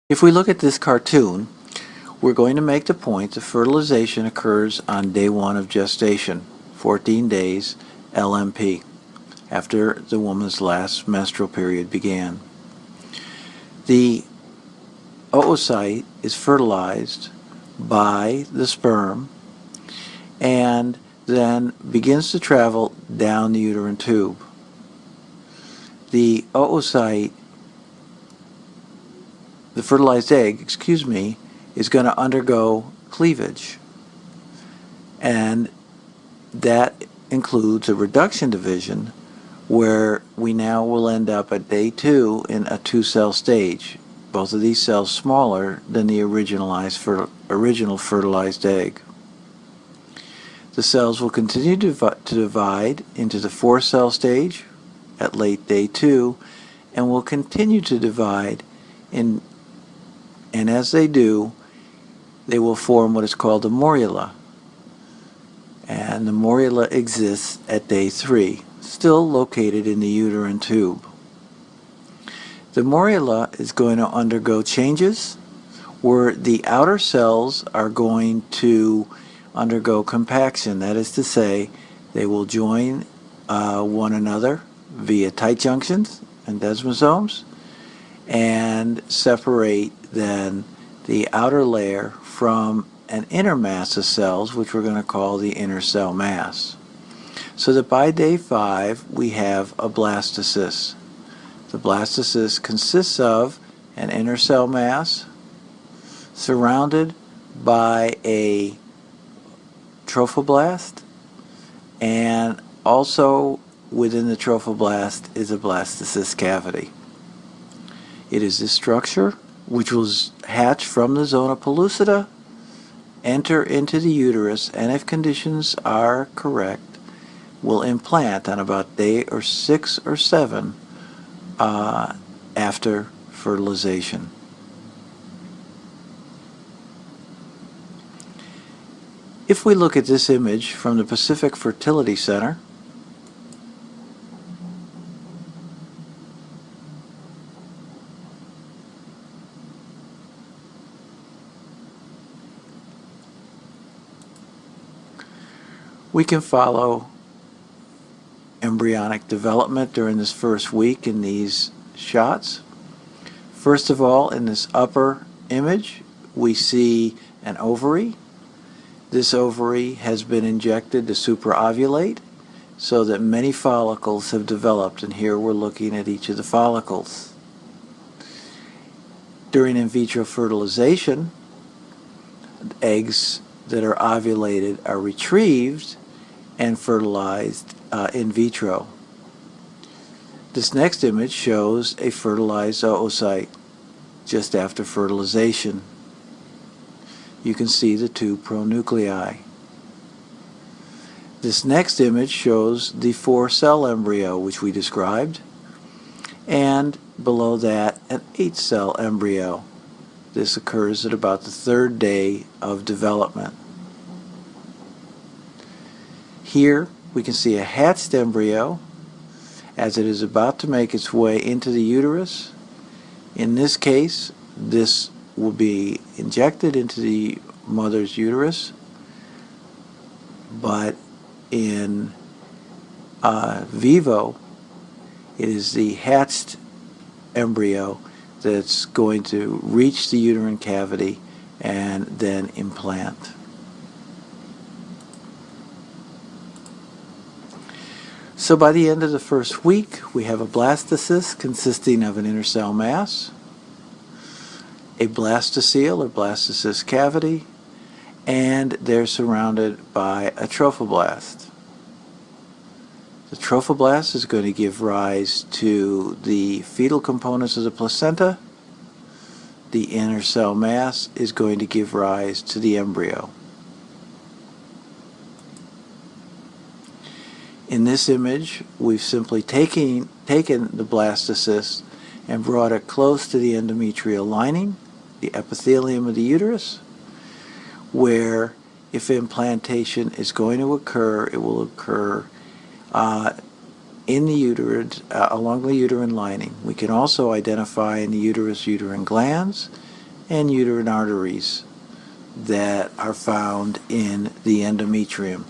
If we look at this cartoon, we're going to make the point that fertilization occurs on day 1 of gestation, 14 days LMP, after the woman's last menstrual period began. The oocyte is fertilized by the sperm and then begins to travel down the uterine tube. The oocyte, the fertilized egg, is going to undergo cleavage, and that includes a reduction division where we now will end up at day 2 in a 2-cell stage, both of these cells smaller than the original fertilized egg. The cells will continue to divide into the 4-cell stage at late day 2 and will continue to divide and as they do, they will form what is called a morula. And the morula exists at day 3, still located in the uterine tube. The morula is going to undergo changes where the outer cells are going to undergo compaction. That is to say, they will join one another via tight junctions and desmosomes and separate then the outer layer from an inner mass of cells, which we're going to call the inner cell mass. So that by day 5 we have a blastocyst. The blastocyst consists of an inner cell mass surrounded by a trophoblast, and also within the trophoblast is a blastocyst cavity. It is this structure which will hatch from the zona pellucida, enter into the uterus, and if conditions are correct, will implant on about day 6 or 7 after fertilization. If we look at this image from the Pacific Fertility Center, we can follow embryonic development during this first week in these shots. First of all, in this upper image, we see an ovary. This ovary has been injected to supraovulate so that many follicles have developed, and here we're looking at each of the follicles. During in vitro fertilization, eggs that are ovulated are retrieved and fertilized in vitro. This next image shows a fertilized oocyte just after fertilization. You can see the 2 pronuclei. This next image shows the 4-cell embryo which we described, and below that an 8-cell embryo. This occurs at about the 3rd day of development. Here we can see a hatched embryo as it is about to make its way into the uterus. In this case, this will be injected into the mother's uterus, but in vivo, it is the hatched embryo that's going to reach the uterine cavity and then implant. So by the end of the first week, we have a blastocyst consisting of an inner cell mass, a blastocele or blastocyst cavity, and they're surrounded by a trophoblast. The trophoblast is going to give rise to the fetal components of the placenta. The inner cell mass is going to give rise to the embryo. In this image, we've simply taken the blastocyst and brought it close to the endometrial lining, the epithelium of the uterus, where if implantation is going to occur, it will occur in the uterus, along the uterine lining. We can also identify in the uterus uterine glands, and uterine arteries that are found in the endometrium.